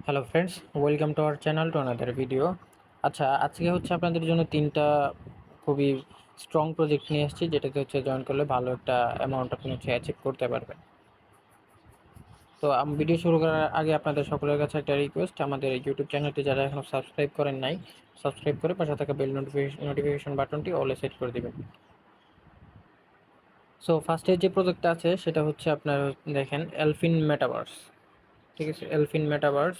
Hello friends, welcome to our channel to another video. আচ্ছা, আজকে হচ্ছে আপনাদের জন্য ৩টা খুবই স্ট্রং প্রজেক্ট নিয়ে এসেছি, যেটাতে হচ্ছে জয়েন করলে ভালো একটা অ্যামাউন্ট আপনি হচ্ছে অ্যাচিভ করতে পারবেন। তো ভিডিও শুরু করার আগে আপনাদের সকলের কাছে একটা রিকোয়েস্ট, আমাদের ইউটিউব চ্যানেলটি যারা এখনও সাবস্ক্রাইব করেন নাই, সাবস্ক্রাইব করে পাশে থাকা বেল নোটিফিকেশন বাটনটি অলে সেট করে দেবেন। সো ফার্স্টে যে প্রজেক্টটা আছে সেটা হচ্ছে আপনার দেখেন এলফিন মেটাভার্স। ঠিক আছে, এলফিন মেটাভার্স।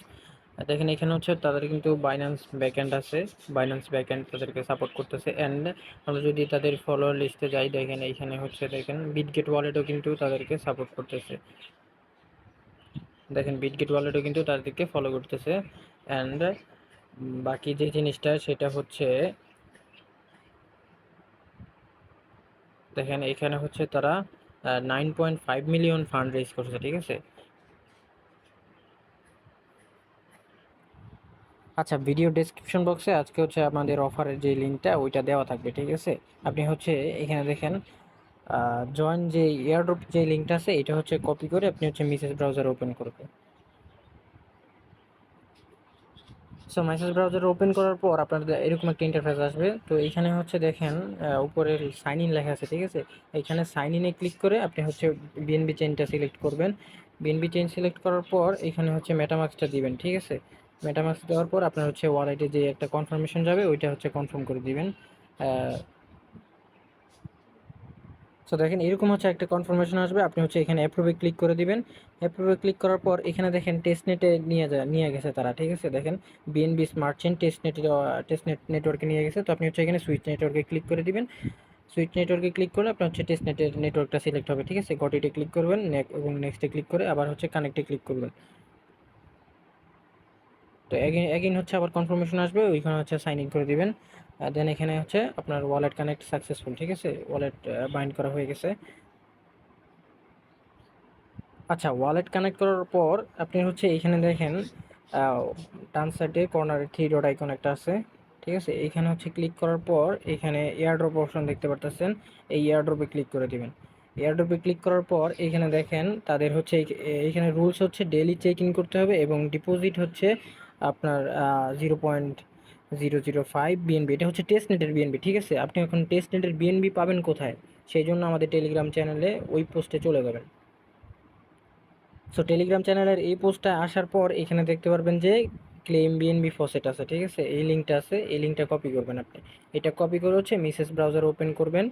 দেখেন এখানে হচ্ছে তাদের কিন্তু বাইন্যান্স ব্যাকএন্ড আছে, বাইন্যান্স ব্যাকএন্ড তাদেরকে সাপোর্ট করতেছে। অ্যান্ড আমরা যদি তাদের ফলোয়ার লিস্টে যাই, দেখেন এইখানে হচ্ছে দেখেন বিটগেট ওয়ালেটও কিন্তু তাদেরকে সাপোর্ট করতেছে। দেখেন বিটগেট ওয়ালেটও কিন্তু তাদেরকে ফলো করতেছে। অ্যান্ড বাকি যে জিনিসটা সেটা হচ্ছে দেখেন এখানে হচ্ছে তারা 9.5 মিলিয়ন ফান্ড রেজ করছে। ঠিক আছে। আচ্ছা, ভিডিও ডেসক্রিপশন বক্সে আজকে হচ্ছে আমাদের অফারের যে লিঙ্কটা ওইটা দেওয়া থাকবে। ঠিক আছে, আপনি হচ্ছে এখানে দেখেন জয়েন যে এয়ারড্রপ যে লিঙ্কটা আছে এটা হচ্ছে কপি করে আপনি হচ্ছে মেসেজ ব্রাউজার ওপেন করবেন। সো মেসেজ ব্রাউজার ওপেন করার পর আপনাদের এরকম একটা ইন্টারফেস আসবে। তো এইখানে হচ্ছে দেখেন উপরে সাইন ইন লেখা আছে। ঠিক আছে, এইখানে সাইন ইনে ক্লিক করে আপনি হচ্ছে বিএনবি চেইনটা সিলেক্ট করবেন। বিএনবি চেইন সিলেক্ট করার পর এখানে হচ্ছে মেটামাস্কটা দিবেন। ঠিক আছে, মেটামাস্ক দেওয়ার পর আপনার হচ্ছে ওয়ালেটে যে একটা কনফার্মেশন যাবে ওইটা হচ্ছে কনফার্ম করে দিবেন। সো দেখেন এরকম হচ্ছে একটা কনফার্মেশন আসবে, আপনি হচ্ছে এখানে অ্যাপ্রুভে ক্লিক করে দিবেন। অ্যাপ্রুভে ক্লিক করার পর এখানে দেখেন টেস্টনেটে নিয়ে গেছে তারা। ঠিক আছে, দেখেন বিএনবি স্মার্ট চেইন টেস্টনেট নেটওয়ার্কে নিয়ে গেছে। তো আপনি হচ্ছে এখানে সুইচ নেটওয়ার্কে ক্লিক করে দিবেন। সুইচ নেটওয়ার্কে ক্লিক করলে আপনার হচ্ছে টেস্টনেটের নেটওয়ার্কটা সিলেক্ট হবে। ঠিক আছে, গটিতে ক্লিক করবেন এবং নেক্সটে ক্লিক করে আবার হচ্ছে কানেক্টে ক্লিক করবেন। তো এগেইন হচ্ছে আবার কনফার্মেশন আসবে, ওইখানে হচ্ছে সাইন ইন করে দিবেন। দেন এখানে হচ্ছে আপনার ওয়ালেট কানেক্ট সাকসেসফুল। ঠিক আছে, ওয়ালেট বাইন্ড করা হয়ে গেছে। আচ্ছা, ওয়ালেট কানেক্ট করার পর আপনি হচ্ছে এইখানে দেখেন ডান সাইডে কর্নারে থ্রি ডট আইকন একটা আছে। ঠিক আছে, এইখানে হচ্ছে ক্লিক করার পর এখানে এয়ারড্রপ অপশন দেখতে পারতেছেন, এই এয়ারড্রপে ক্লিক করে দিবেন। এয়ারড্রপে ক্লিক করার পর এখানে দেখেন তাদের হচ্ছে এইখানে রুলস হচ্ছে ডেইলি চেক ইন করতে হবে এবং ডিপোজিট হচ্ছে আপনার 0.005 বিএনবি। এটা হচ্ছে টেস্ট নেটের বিএনবি। ঠিক আছে, আপনি এখন টেস্ট নেটের বিএনবি পাবেন কোথায়, সেই জন্য আমাদের টেলিগ্রাম চ্যানেলে ওই পোস্টে চলে যাবেন। সো টেলিগ্রাম চ্যানেলের এই পোস্টটা আসার পর এখানে দেখতে পারবেন যে ক্লেম বিএনবি ফসেট আছে। ঠিক আছে, এই লিঙ্কটা আছে, এই লিঙ্কটা কপি করবেন আপনি। এটা কপি করে হচ্ছে মেসেজ ব্রাউজার ওপেন করবেন।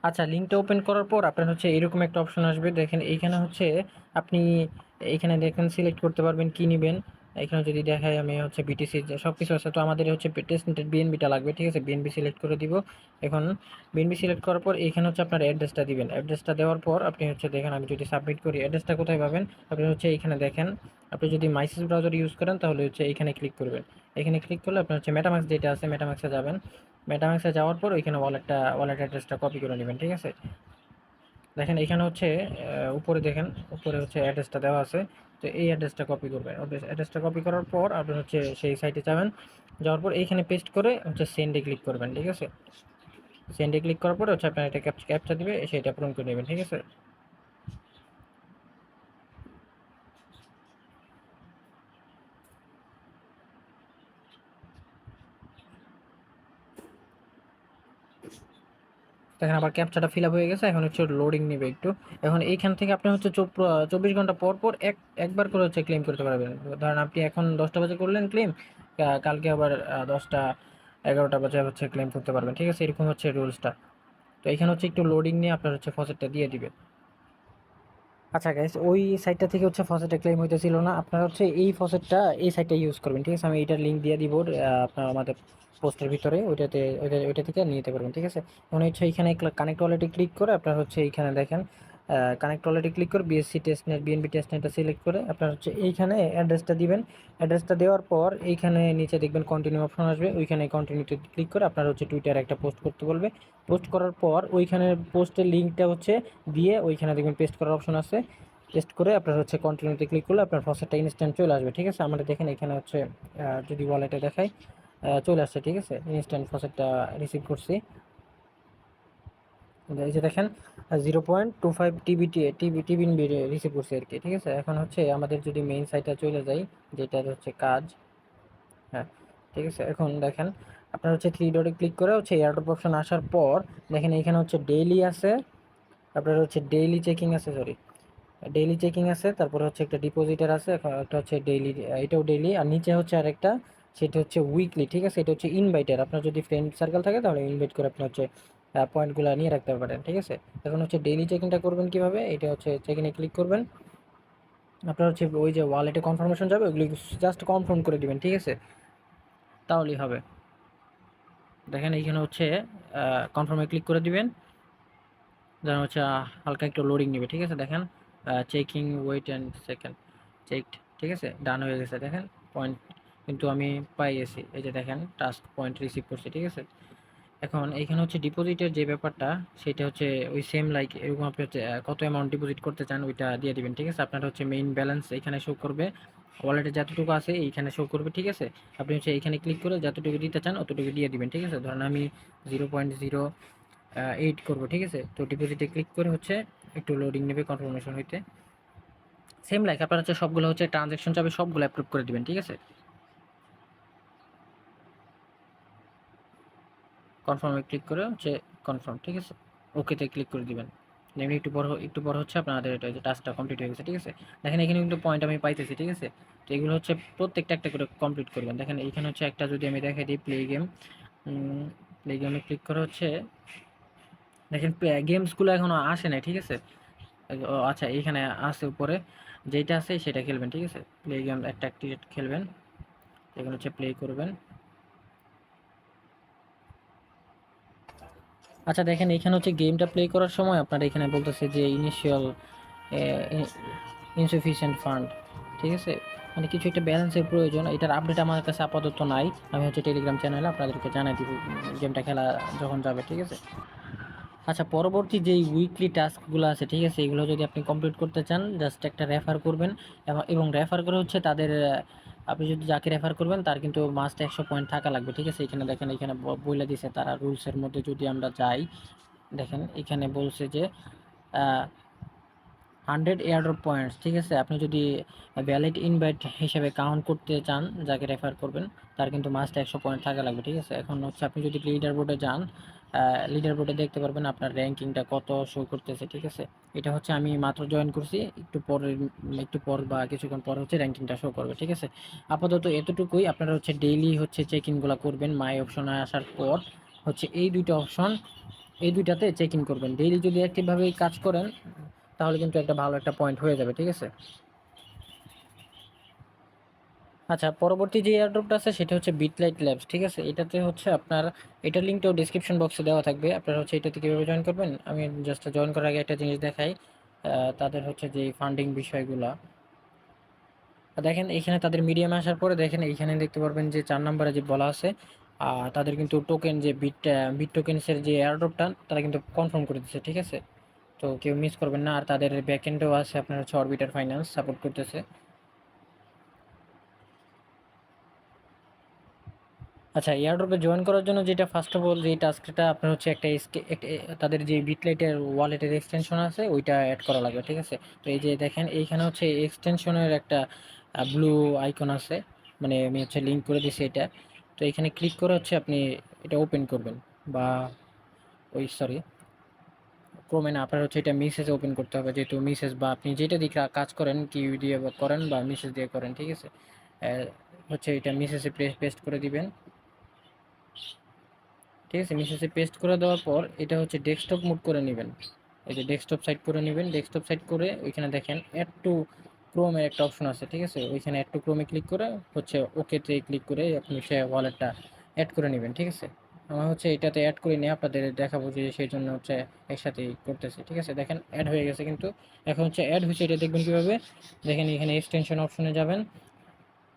আচ্ছা, লিঙ্কটা ওপেন করার পর আপনার হচ্ছে এরকম একটা অপশন আসবে। দেখেন এইখানে হচ্ছে আপনি এইখানে দেখেন সিলেক্ট করতে পারবেন কি নেবেন। এখানে যদি দেখাই আমি হচ্ছে বিটিসি সব কিছু আছে, তো আমাদের হচ্ছে টেস্ট নেটের বিএনবিটা লাগবে। ঠিক আছে, বিএনবি সিলেক্ট করে দিব। এখন বিএনবি সিলেক্ট করার পর এইখানে হচ্ছে আপনার অ্যাড্রেসটা দিবেন। অ্যাড্রেসটা দেওয়ার পর আপনি হচ্ছে দেখেন আমি যদি সাবমিট করি অ্যাড্রেসটা কোথায় পাবেন, আপনি হচ্ছে এইখানে দেখেন আপনি যদি মাইসেস ব্রাউজার ইউজ করেন তাহলে হচ্ছে এইখানে ক্লিক করবেন। এখানে ক্লিক করলে আপনার হচ্ছে মেটামাক্স যেটা আছে মেটামাক্সে যাবেন। মেটামাক্সে যাওয়ার পর ওইখানে ওয়ালেট অ্যাড্রেসটা কপি করে নেবেন। ঠিক আছে, দেখেন এখানে হচ্ছে উপরে দেখেন উপরে হচ্ছে অ্যাড্রেসটা দেওয়া আছে। তো এই অ্যাড্রেসটা কপি করবেন। অ্যাড্রেসটা কপি করার পর আপনি হচ্ছে সেই সাইটে যাবেন। যাওয়ার পর এইখানে পেস্ট করে হচ্ছে সেন্ডে ক্লিক করবেন। ঠিক আছে, সেন্ডে ক্লিক করার পরে হচ্ছে আপনার একটা ক্যাপচা দিবে, সেটা পূরণ করে নেবেন। ঠিক আছে, দেখেন আবার ক্যাপচাটা ফিল আপ হয়ে গেছে। এখন হচ্ছে লোডিং নেবে একটু। এখন এইখান থেকে আপনি হচ্ছে 24 ঘন্টা পর পর একবার করে হচ্ছে ক্লেম করতে পারবেন। ধরেন আপনি এখন 10টা বাজে করলেন ক্লেম, কালকে আবার 10টা 11টা বাজে হচ্ছে ক্লেম করতে পারবেন। ঠিক আছে, এরকম হচ্ছে রুলসটা। তো এখানে হচ্ছে একটু লোডিং নিয়ে আপনার হচ্ছে ফসেটটা দিয়ে দিবে। আচ্ছা গাইস, ওই সাইটটা থেকে হচ্ছে ফসেটটা ক্লেম হইতেছিল না, আপনারা হচ্ছে এই ফসেটটা এই সাইটটা ইউজ করবেন। ঠিক আছে, আমি এইটার লিঙ্ক দিয়ে দিব আপনার আমাদের পোস্টের ভিতরে, ওইটা থেকে নিতে পারবেন। ঠিক আছে, মনে হচ্ছে এইখানে কানেক্ট ওয়ালেটে ক্লিক করে আপনার হচ্ছে এইখানে দেখেন কানেক্ট ওয়ালেটে ক্লিক করে বিএসসি টেস্টনেট বিএনবি টেস্টনেটটা সিলেক্ট করে আপনার হচ্ছে এইখানে অ্যাড্রেসটা দিবেন। অ্যাড্রেসটা দেওয়ার পর এইখানে নিচে দেখবেন কন্টিনিউ অপশন আসবে, ওইখানে কন্টিনিউতে ক্লিক করে আপনার হচ্ছে টুইটারে একটা পোস্ট করতে বলবে। পোস্ট করার পর ওইখানে পোস্টের লিঙ্কটা হচ্ছে দিয়ে ওইখানে দেখবেন পেস্ট করার অপশন আছে। পেস্ট করে আপনার হচ্ছে কন্টিনিউতে ক্লিক করলে আপনার ফসেটটা ইনস্ট্যান্ট চলে আসবে। ঠিক আছে, আমরা দেখেন এখানে হচ্ছে যদি ওয়ালেটে দেখাই চলে আসছে। ঠিক আছে, ইনস্ট্যান্ট ফসেটটা রিসিভ করছি। এই যে দেখেন 0.25 টিবিন রিসিভ করছে আর কি, ঠিক আছে। এখন হচ্ছে আমাদের যদি মেইন সাইটে চলে যাই, যেটা হচ্ছে কাজ, হ্যাঁ ঠিক আছে। এখন দেখেন আপনার হচ্ছে থ্রি ডটে ক্লিক করে হচ্ছে এয়ারড্রপ অপশন আসার পর দেখেন এখানে হচ্ছে ডেইলি আছে, আপনার হচ্ছে ডেইলি চেকিং আছে, সরি ডেইলি চেকিং আছে, তারপরে হচ্ছে একটা ডিপোজিটার আছে, একটা হচ্ছে ডেইলি, এটাও ডেইলি, আর নিচে হচ্ছে আরেকটা, সেটা হচ্ছে উইকলি, ঠিক আছে। এটা হচ্ছে ইনভাইটার, আপনার যদি ফ্রেন্ড সার্কেল থাকে তাহলে ইনভাইট করে আপনি হচ্ছে পয়েন্টগুলো নিয়ে রাখতে পারেন, ঠিক আছে। এখন হচ্ছে ডেইলি চেকিংটা করবেন কীভাবে, এটা হচ্ছে চেকিংয়ে ক্লিক করবেন, আপনার হচ্ছে ওই যে ওয়ালেটে কনফার্মেশন যাবে ওইগুলি জাস্ট কনফার্ম করে দিবেন, ঠিক আছে, তাহলেই হবে। দেখেন এইখানে হচ্ছে কনফার্মে ক্লিক করে দিবেন, যেন হচ্ছে হালকা একটু লোডিং নেবে, ঠিক আছে। দেখেন checking weight and second checked, ঠিক আছে, ডান হয়ে গেছে। দেখেন পয়েন্ট কিন্তু আমি পাই গেছি, এই যে দেখেন টাস্ক পয়েন্ট রিসিভ করছি, ঠিক আছে। এখন এইখানে হচ্ছে ডিপোজিটের যে ব্যাপারটা, সেটা হচ্ছে ওই সেম লাইক এরকম আপনি হচ্ছে কত অ্যামাউন্ট ডিপোজিট করতে চান ওইটা দিয়ে দিবেন, ঠিক আছে। আপনার হচ্ছে মেইন ব্যালেন্স এখানে শো করবে, ওয়ালেটে যতটুকু আছে এইখানে শো করবে, ঠিক আছে। আপনি হচ্ছে এইখানে ক্লিক করে যতটুকু দিতে চান অতটুকু দিয়ে দিবেন, ঠিক আছে। ধরেন আমি 0.08 করবো, ঠিক আছে। তো ডিপোজিটে ক্লিক করে হচ্ছে একটু লোডিং নেবে কনফার্মেশন হইতে, সেম লাইক আপনার হচ্ছে সবগুলো হচ্ছে ট্রানজ্যাকশন চাবে সবগুলো অ্যাপ্রুভ করে দিবেন, ঠিক আছে। কনফার্মে ক্লিক করে হচ্ছে কনফার্ম, ঠিক আছে, ওকেতে ক্লিক করে দিবেন। এমনি একটু পর হচ্ছে আপনাদের এটা যে টাস্কটা কমপ্লিট হয়ে গেছে, ঠিক আছে। দেখেন এখানে কিন্তু পয়েন্ট আমি পাইতেছি, ঠিক আছে। তো এগুলো হচ্ছে প্রত্যেকটা একটা করে কমপ্লিট করবেন। দেখেন এইখানে হচ্ছে একটা যদি আমি দেখাই দিই প্লে গেম, প্লে গেমে ক্লিক করে হচ্ছে দেখেন গেমসগুলো এখনও আসে নাই, ঠিক আছে। ও আচ্ছা এইখানে আছে উপরে, যেটা আছে সেটা খেলবেন, ঠিক আছে। প্লে গেম একটা অ্যাক্টিভেট খেলবেন, এগুলো হচ্ছে প্লে করবেন। আচ্ছা দেখেন এখানে হচ্ছে গেমটা প্লে করার সময় আপনার এখানে বলতেছে যে ইনিশিয়াল ইনসুফিসিয়েন্ট ফান্ড, ঠিক আছে, মানে কিছু একটা ব্যালেন্সের প্রয়োজন। এটার আপডেট আমার কাছে আপাতত নাই, আমি হচ্ছে টেলিগ্রাম চ্যানেলে আপনাদেরকে জানাই দিব গেমটা খেলা যখন যাবে, ঠিক আছে। আচ্ছা পরবর্তী যেই উইকলি টাস্কগুলো আছে, ঠিক আছে, এগুলো যদি আপনি কমপ্লিট করতে চান জাস্ট একটা রেফার করবেন, এবং রেফার করে হচ্ছে তাদের আপনি যদি যাকে রেফার করবেন তার কিন্তু মাস্ট 100 পয়েন্ট থাকা লাগবে, ঠিক আছে। এখানে দেখেন এখানে বলে দিছে তারা রুলসের মধ্যে, যদি আমরা যাই দেখেন এখানে বলছে যে 100 এয়ারড্রপ পয়েন্টস, ঠিক আছে। আপনি যদি ভ্যালিড ইনভাইট হিসেবে কাউন্ট করতে চান যাকে রেফার করবেন তার কিন্তু মাস্ট 100 পয়েন্ট থাকা লাগবে, ঠিক আছে। এখন হচ্ছে আপনি যদি লিডার বোর্ডে যান, লিডার বোর্ডে দেখতে পারবেন আপনার র্যাঙ্কিংটা কত শো করতেছে, ঠিক আছে। এটা হচ্ছে আমি মাত্র জয়েন করছি, একটু পর বা কিছুক্ষণ পর হচ্ছে র্যাঙ্কিংটা শো করবে, ঠিক আছে। আপাতত এতটুকুই, আপনারা হচ্ছে ডেইলি হচ্ছে চেক ইনগুলো করবেন, মাই অপশনে আসার পর হচ্ছে এই দুইটা অপশন, এই দুইটাতে চেক ইন করবেন। ডেইলি যদি অ্যাক্টিভভাবে কাজ করেন তাহলে কিন্তু একটা ভালো একটা পয়েন্ট হয়ে যাবে, ঠিক আছে। আচ্ছা পরবর্তী যে এয়ারড্রপটা আছে সেটা হচ্ছে বিটলাইট ল্যাবস, ঠিক আছে। এটাতে হচ্ছে আপনার, এটার লিঙ্কটাও ডিসক্রিপশন বক্সে দেওয়া থাকবে। আপনারা হচ্ছে এটাতে কীভাবে জয়েন করবেন, আমি জাস্ট জয়েন করার আগে একটা জিনিস দেখাই, তাদের হচ্ছে যে ফান্ডিং বিষয়গুলা দেখেন। এখানে তাদের মিডিয়ামে আসার পরে দেখেন এইখানে দেখতে পারবেন যে 4 নম্বরে যে বলা আছে, তাদের কিন্তু টোকেন যে বিট টোকেন্সের যে এয়ারড্রপটা তারা কিন্তু কনফার্ম করে দিচ্ছে, ঠিক আছে। তো কেউ মিস করবেন না। আর তাদের ব্যাকএন্ডেও আছে আপনার হচ্ছে অরবিটার ফাইন্যান্স সাপোর্ট করতেছে। আচ্ছা এয়ারড্রপে জয়েন করার জন্য যেটা ফার্স্ট অফ অল যে টাস্কটা আপনার হচ্ছে তাদের যে বিটলাইটের ওয়ালেটের এক্সটেনশন আছে ওইটা অ্যাড করা লাগবে, ঠিক আছে। তো এই যে দেখেন এইখানে হচ্ছে এক্সটেনশনের একটা ব্লু আইকন আছে, মানে আমি হচ্ছে লিঙ্ক করে দিছি এটা। তো এখানে ক্লিক করে হচ্ছে আপনি এটা ওপেন করবেন, বা ওই সরি ক্রোমে না, আপনার হচ্ছে এটা মেসেজ ওপেন করতে হবে, যেহেতু মেসেজ বা আপনি যেটা দিয়ে কাজ করেন কিউ দিয়ে করেন বা মেসেজ দিয়ে করেন, ঠিক আছে। হচ্ছে এটা মেসেজে পেস্ট করে দিবেন, ঠিক আছে। মেসেজে পেস্ট করে দেওয়ার পর এটা হচ্ছে ডেস্কটপ মুড করে নেবেন, এই যে ডেস্কটপ সাইড করে নেবেন। ডেস্কটপ সাইড করে ওইখানে দেখেন অ্যাড টু ক্রোমের একটা অপশন আছে, ঠিক আছে। ওইখানে অ্যাড টু ক্রোমে ক্লিক করে হচ্ছে ওকেতে ক্লিক করে আপনি সে ওয়ালেটটা অ্যাড করে নেবেন, ঠিক আছে। আমার হচ্ছে এটাতে অ্যাড করে নিয়ে আপনাদের দেখাবো যে সেই জন্য হচ্ছে একসাথেই করতেছি, ঠিক আছে। দেখেন অ্যাড হয়ে গেছে কিন্তু। এখন হচ্ছে অ্যাড হয়েছে এটা দেখবেন কীভাবে, দেখেন এখানে এক্সটেনশন অপশনে যাবেন,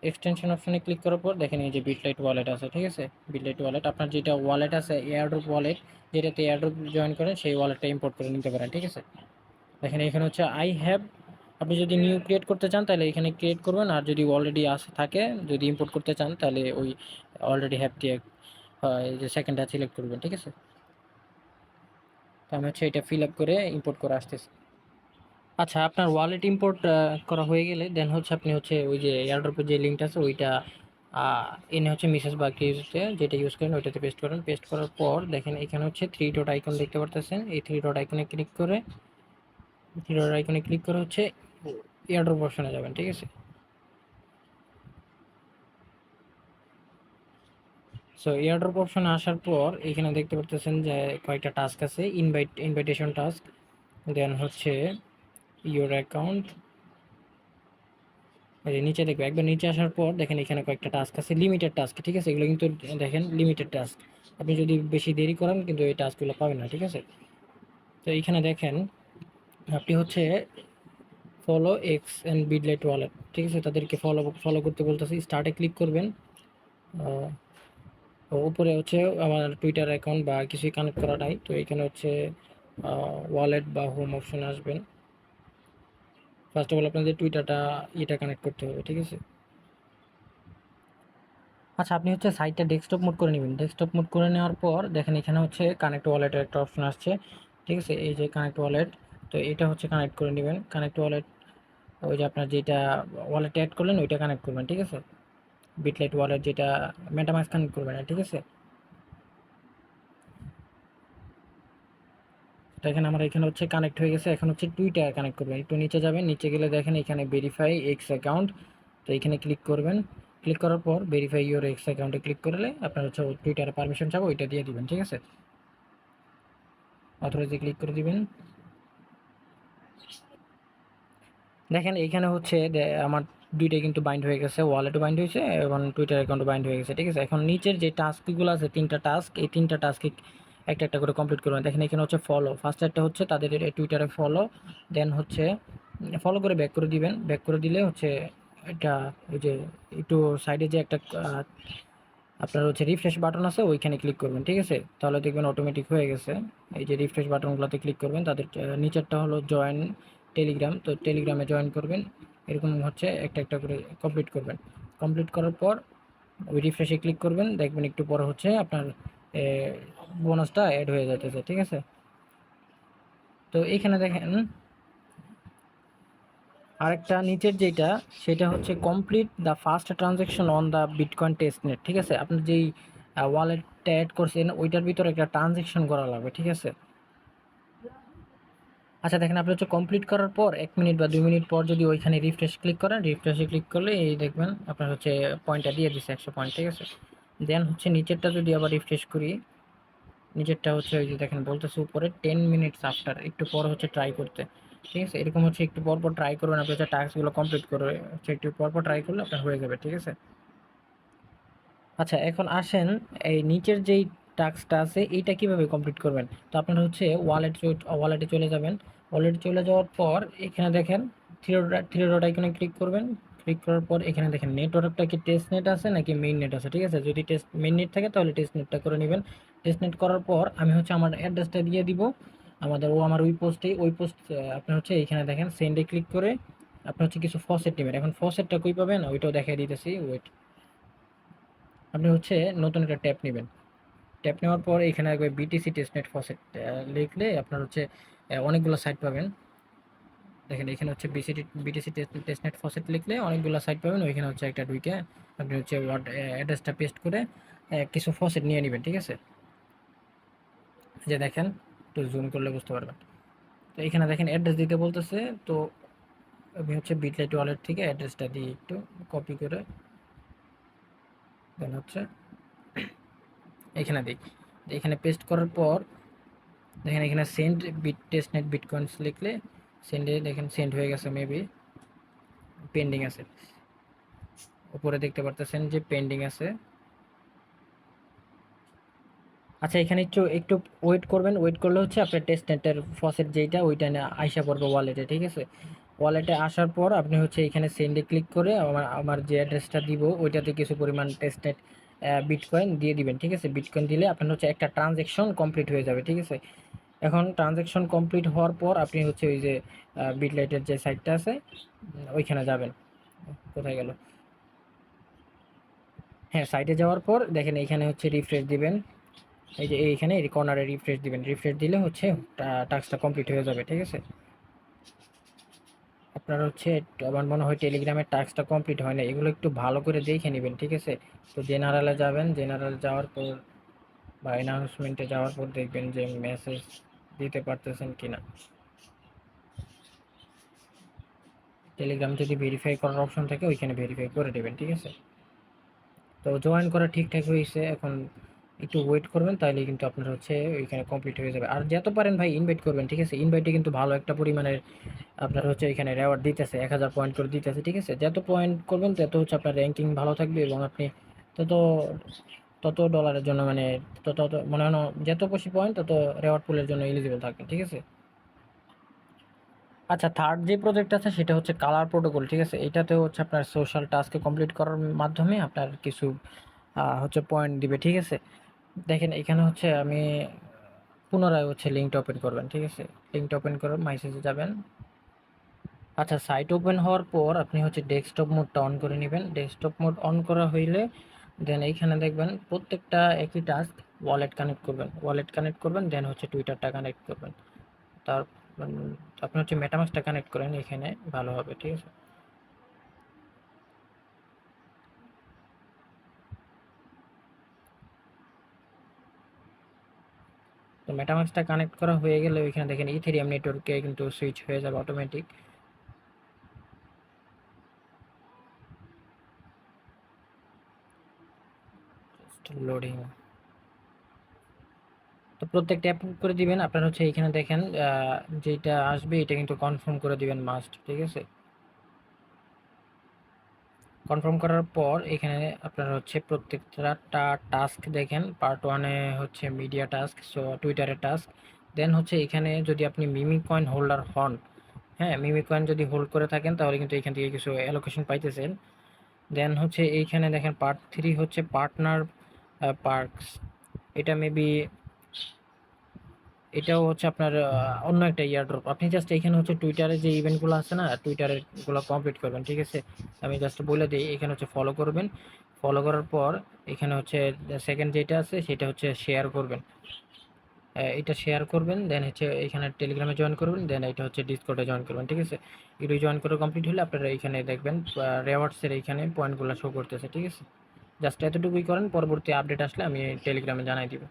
এক্সটেনশন অপশনে ক্লিক করার পর দেখেন এই যে বিটলাইট ওয়ালেট আছে, ঠিক আছে। বিটলাইট ওয়ালেট আপনার যেটা ওয়ালেট আছে এয়ারড্রপ ওয়ালেট, যেটাতে এয়ারড্রপ জয়েন করেন সেই ওয়ালেটটা ইম্পোর্ট করে নিতে পারেন, ঠিক আছে। দেখেন এখানে হচ্ছে আই হ্যাভ, আপনি যদি নিউ ক্রিয়েট করতে চান তাহলে এখানে ক্রিয়েট করবেন, আর যদি অলরেডি থাকে যদি ইম্পোর্ট করতে চান তাহলে ওই অলরেডি হ্যাভ দিয়ে এই যে সেকেন্ডটা সিলেক্ট করবেন, ঠিক আছে। তো আমি হচ্ছে এটা ফিল আপ করে ইম্পোর্ট করে আসতেছি। আচ্ছা, আপনার ওয়ালেট ইম্পোর্ট করা হয়ে গেলে দেন হচ্ছে আপনি হচ্ছে ওই যে এয়ারড্রপের যে লিঙ্কটা আছে ওইটা এনে হচ্ছে মেসেজ বা কিউজতে যেটা ইউজ করেন ওইটাতে পেস্ট করেন। পেস্ট করার পর দেখেন এখানে হচ্ছে থ্রি ডট আইকন দেখতে পারতেছেন। এই থ্রি ডট আইকনে ক্লিক করে হচ্ছে এয়ারড্রপ অপশনে যাবেন, ঠিক আছে? সো এয়ারড্রপ অপশনে আসার পর এখানে দেখতে পারতেছেন যে কয়েকটা টাস্ক আছে, ইনভাইটেশন টাস্ক, দেন হচ্ছে ইওর অ্যাকাউন্ট। এই যে নিচে দেখবে, একবার নিচে আসার পর দেখেন এখানে কয়েকটা টাস্ক আছে, লিমিটেড টাস্ক, ঠিক আছে? এগুলো কিন্তু দেখেন লিমিটেড টাস্ক, আপনি যদি বেশি দেরি করেন কিন্তু এই টাস্কগুলো পাবেন না, ঠিক আছে? তো এইখানে দেখেন আপনি হচ্ছে ফলো এক্স অ্যান্ড বিডলাইট ওয়ালেট, ঠিক আছে? তাদেরকে ফলো করতে বলতেছি, স্টার্টে ক্লিক করবেন। উপরে হচ্ছে আমার টুইটার অ্যাকাউন্ট বা কিছুই কানেক্ট করা নাই, তো এখানে হচ্ছে ওয়ালেট বা হোম অপশনে আসবেন। ফার্স্ট অফ অল আপনাদের টুইটারটা এটা কানেক্ট করতে হবে, ঠিক আছে? আচ্ছা, আপনি হচ্ছে সাইটটা ডেস্কটপ মোড করে নেবেন। ডেস্কটপ মোড করে নেওয়ার পর দেখেন এখানে হচ্ছে কানেক্ট ওয়ালেটের একটা অপশন আসছে, ঠিক আছে? এই যে কানেক্ট ওয়ালেট, তো এটা হচ্ছে কানেক্ট করে নেবেন। কানেক্ট ওয়ালেট ওই যে আপনার যেটা ওয়ালেটে অ্যাড করলেন ওইটা কানেক্ট করবেন, ঠিক আছে? বিটলাইট ওয়ালেট যেটা মেটামাস্ক কানেক্ট করবেন না, ঠিক আছে? তো এখানে আমার এখানে হচ্ছে কানেক্ট হয়ে গেছে। এখন হচ্ছে টুইটার কানেক্ট করবেন। একটু নিচে যাবেন, নিচে গেলে দেখেন এখানে ভেরিফাই এক্স অ্যাকাউন্ট, তো এখানে ক্লিক করবেন। ক্লিক করার পর ভেরিফাই ইউর এক্স অ্যাকাউন্টে ক্লিক করলে আপনার হচ্ছে টুইটারে পারমিশন চাবো ওইটা দিয়ে দিবেন, ঠিক আছে? অথরাইজে ক্লিক করে দিবেন। দেখেন এইখানে হচ্ছে আমার দুইটাই কিন্তু বাইন্ড হয়ে গেছে, ওয়ালেটও বাইন্ড হয়েছে এবং টুইটার অ্যাকাউন্টও বাইন্ড হয়ে গেছে, ঠিক আছে? এখন নিচের যে টাস্কগুলো আছে তিনটা টাস্ক, এই তিনটা টাস্ক একটা একটা করে কমপ্লিট করবেন। দেখেন এখানে হচ্ছে ফলো, ফার্স্ট একটা হচ্ছে তাদের টুইটারে ফলো, দেন হচ্ছে ফলো করে ব্যাক করে দিবেন। ব্যাক করে দিলে হচ্ছে এটা ওই যে একটু সাইডে যে একটা আপনার হচ্ছে রিফ্রেশ বাটন আছে ওইখানে ক্লিক করবেন, ঠিক আছে? তাহলে দেখবেন অটোমেটিক হয়ে গেছে। এই যে রিফ্রেশ বাটনগুলোতে ক্লিক করবেন, তাদের নিচেরটা হলো জয়েন টেলিগ্রাম, তো টেলিগ্রামে জয়েন করবেন। এরকম হচ্ছে একটা একটা করে কমপ্লিট করবেন। কমপ্লিট করার পর ওই রিফ্রেশে ক্লিক করবেন, দেখবেন একটু পরে হচ্ছে আপনার বোনাসটা অ্যাড হয়ে যেতেছে, ঠিক আছে? তো এইখানে দেখেন আরেকটা নিচের যেটা সেটা হচ্ছে complete the first transaction on the bitcoin testnet, ঠিক আছে? আপনি যেই ওয়ালেটটা অ্যাড করছেন ওইটার ভিতরে একটা ট্রানজ্যাকশন করা লাগবে, ঠিক আছে? আচ্ছা, দেখেন আপনি হচ্ছে কমপ্লিট করার পর 1 মিনিট বা 2 মিনিট পর যদি ওইখানে রিফ্রেশ ক্লিক করেন, রিফ্রেশে ক্লিক করলে এই দেখবেন আপনার হচ্ছে পয়েন্টটা দিয়ে দিচ্ছে 100 পয়েন্ট, ঠিক আছে? দেন হচ্ছে নিচেরটা যদি আবার রিফ্রেশ করি, নিচেরটা হচ্ছে ওই যে দেখেন বলতেছে উপরে 10 মিনিটস আফটার, একটু পর হচ্ছে ট্রাই করতে, ঠিক আছে? এরকম হচ্ছে একটু পর পর ট্রাই করবেন, আপনি হচ্ছে টাস্কগুলো কমপ্লিট করে হচ্ছে একটু পর পর ট্রাই করলে আপনার হয়ে যাবে, ঠিক আছে? আচ্ছা, এখন আসেন এই নিচের যেই টাস্কটা আছে এইটা কিভাবে কমপ্লিট করবেন। তো আপনারা হচ্ছে ওয়ালেটে চলে যাবেন। ওয়ালেটে চলে যাওয়ার পর এখানে দেখেন থ্রি ডট আইকনে ক্লিক করবেন। ক্লিক করার পর এখানে দেখেন নেটওয়ার্কটা কি টেস্ট নেট আছে নাকি মেইন নেট আছে, ঠিক আছে? যদি মেইন নেট থাকে তাহলে টেস্ট নেটটা করে নেবেন। টেস্ট নেট করার পর আমি হচ্ছে আমার অ্যাড্রেসটা দিয়ে দিব আমার ওই পোস্ট আপনি হচ্ছে এইখানে দেখেন সেন্ডে ক্লিক করে আপনি হচ্ছে কিছু ফসেট নেবেন। এখন ফসেটটা কই পাবেন ওইটাও দেখাই দিতেছি, ওয়েট। আপনি হচ্ছে নতুন একটা ট্যাব নেবেন। ট্যাব নেওয়ার পর এখানে একবার বিটিসি টেস্টনেট ফসেট লিখলে আপনার হচ্ছে অনেকগুলো সাইট পাবেন। দেখেন এখানে হচ্ছে বিটিসি টেস্টনেট ফসেট লিখলে অনেকগুলো সাইট পাবেন, ওইখানে হচ্ছে একটা ঢুকে আপনি হচ্ছে ওয়ার্ড অ্যাড্রেসটা পেস্ট করে কিছু ফসেট নিয়ে নেবেন, ঠিক আছে? যে দেখেন একটু জুম করলে বুঝতে পারবেন। তো এখানে দেখেন অ্যাড্রেস দিতে বলতেছে, তো আমি হচ্ছে বিটলাইট ওয়ালেট থেকে অ্যাড্রেসটা দিয়ে একটু কপি করে দেন হচ্ছে এখানে দিই। এখানে পেস্ট করার পর দেখেন এখানে সেন্ড টেস্টনেট বিটকয়েন্স লিখলে সেন্ডে দেখেন সেন্ড হয়ে গেছে, মেবি পেন্ডিং আছে। উপরে দেখতে পারতেছেন যে পেন্ডিং আছে। আচ্ছা, এখানে একটু একটু ওয়েট করবেন। ওয়েট করলে হচ্ছে আপনার টেস্টনেটের ফসেট যেইটা ওইটা না আইসা পড়বে ওয়ালেটে, ঠিক আছে? ওয়ালেটে আসার পর আপনি হচ্ছে এখানে সেন্ডে ক্লিক করে আমার যে অ্যাড্রেসটা দিব ওইটাতে কিছু পরিমাণ টেস্টনেট বিটকয়েন দিয়ে দিবেন, ঠিক আছে? বিটকয়েন দিলে আপনার হচ্ছে একটা ট্রানজ্যাকশন কমপ্লিট হয়ে যাবে, ঠিক আছে? এখন ট্রানজ্যাকশন কমপ্লিট হওয়ার পর আপনি হচ্ছে ওই যে বিটলাইটের যে সাইটটা আছে ওইখানে যাবেন। কোথায় গেল? হ্যাঁ, সাইটে যাওয়ার পর দেখেন এইখানে হচ্ছে রিফ্রেশ দিবেন। এই যে এইখানে কর্নারে রিফ্রেশ দিবেন, রিফ্রেশ দিলে হচ্ছে টাস্কটা কমপ্লিট হয়ে যাবে, ঠিক আছে? আপনার হচ্ছে আমার মনে হয় টেলিগ্রামের টাস্কটা কমপ্লিট হয় না, এগুলো একটু ভালো করে দেখে নেবেন, ঠিক আছে? তো জেনারেলে যাবেন, জেনারেল যাওয়ার পর বা অ্যানাউন্সমেন্টে যাওয়ার পর দেখবেন যে মেসেজ দিতে পারতেছেন কিনা। টেলিগ্রাম যদি ভেরিফাই করার অপশন থাকে ওইখানে ভেরিফাই করে দেবেন, ঠিক আছে? তো জয়েন করা ঠিকঠাক হয়েছে, এখন একটু ওয়েট করবেন, তাইলে কিন্তু আপনার হচ্ছে ওইখানে কমপ্লিট হয়ে যাবে। আর যত পারেন ভাই ইনভাইট করবেন, ঠিক আছে? ইনভাইটে কিন্তু ভালো একটা পরিমাণের আপনার হচ্ছে এখানে রেওয়ার্ড দিতেছে, 1000 পয়েন্ট করে দিতেছে, ঠিক আছে? যত পয়েন্ট করবেন তত হচ্ছে আপনার র্যাঙ্কিং ভালো থাকবে এবং আপনি তত তত ডলারের জন্য মানে তত তত মনে হয় যত বেশি পয়েন্ট তত রেওয়ার্ড পুলের জন্য এলিজিবল থাকবেন, ঠিক আছে? আচ্ছা, থার্ড যে প্রজেক্ট আছে সেটা হচ্ছে কালার প্রোটোকল, ঠিক আছে? এটাতে হচ্ছে আপনার সোশ্যাল টাস্কে কমপ্লিট করার মাধ্যমে আপনার কিছু হচ্ছে পয়েন্ট দিবে, ঠিক আছে? দেখেন এখানে হচ্ছে আমি পুনরায় হচ্ছে লিঙ্কটা ওপেন করবেন, ঠিক আছে? লিঙ্কটা ওপেন করে মেসেজে যাবেন। আচ্ছা, সাইট ওপেন হওয়ার পর আপনি হচ্ছে ডেস্কটপ মোডটা অন করে নেবেন। ডেস্কটপ মোড অন করা হইলে দেন এইখানে দেখবেন প্রত্যেকটা একই টাস্ক। ওয়ালেট কানেক্ট করবেন, ওয়ালেট কানেক্ট করবেন, দেন হচ্ছে টুইটারটা কানেক্ট করবেন। তার আপনি হচ্ছে মেটামাস্কটা কানেক্ট করেন, এখানে ভালো হবে, ঠিক আছে? তো মেটামাস্কটা কানেক্ট করা হয়ে গেলে ওইখানে দেখেন ইথেরিয়াম নেটওয়ার্কে কিন্তু সুইচ হয়ে যাবে অটোমেটিক। লোডিং। তো প্রত্যেকটা অ্যাপ্রুভ করে দিবেন। আপনার হচ্ছে এখানে দেখেন যেটা আসবে এটা কিন্তু কনফার্ম করে দিবেন মাস্ট, ঠিক আছে? কনফার্ম করার পর এখানে আপনার হচ্ছে প্রত্যেকটা টাস্ক দেখেন, পার্ট ওয়ানে হচ্ছে মিডিয়া টাস্ক, সো টুইটারের টাস্ক। দেন হচ্ছে এখানে যদি আপনি মিমি কয়েন হোল্ডার হন, হ্যাঁ, মিমি কয়েন যদি হোল্ড করে থাকেন তাহলে কিন্তু এখান থেকে কিছু অ্যালোকেশন পাইতেছেন। দেন হচ্ছে এইখানে দেখেন পার্ট থ্রি হচ্ছে পার্টনার পার্কস। এটা মেবি এটাও হচ্ছে আপনার অন্য একটা ইয়ারড্রপ। আপনি জাস্ট এখানে হচ্ছে টুইটারে যে ইভেন্টগুলো আছে না, টুইটারের গুলো কমপ্লিট করবেন, ঠিক আছে? আমি জাস্ট বলে দিই, এখানে হচ্ছে ফলো করবেন। ফলো করার পর এখানে হচ্ছে সেকেন্ড যেটা আছে সেটা হচ্ছে শেয়ার করবেন। এটা শেয়ার করবেন, দেন হচ্ছে এখানে টেলিগ্রামে জয়েন করবেন, দেন এটা হচ্ছে ডিসকর্ডে জয়েন করবেন, ঠিক আছে? এটু জয়েন করে কমপ্লিট হলে আপনারা এখানে দেখবেন রেওয়ার্ডসের এইখানে পয়েন্টগুলো শো করতেছে, ঠিক আছে? জাস্ট এতটুকুই করেন, পরবর্তী আপডেট আসলে আমি টেলিগ্রামে জানাই দিব।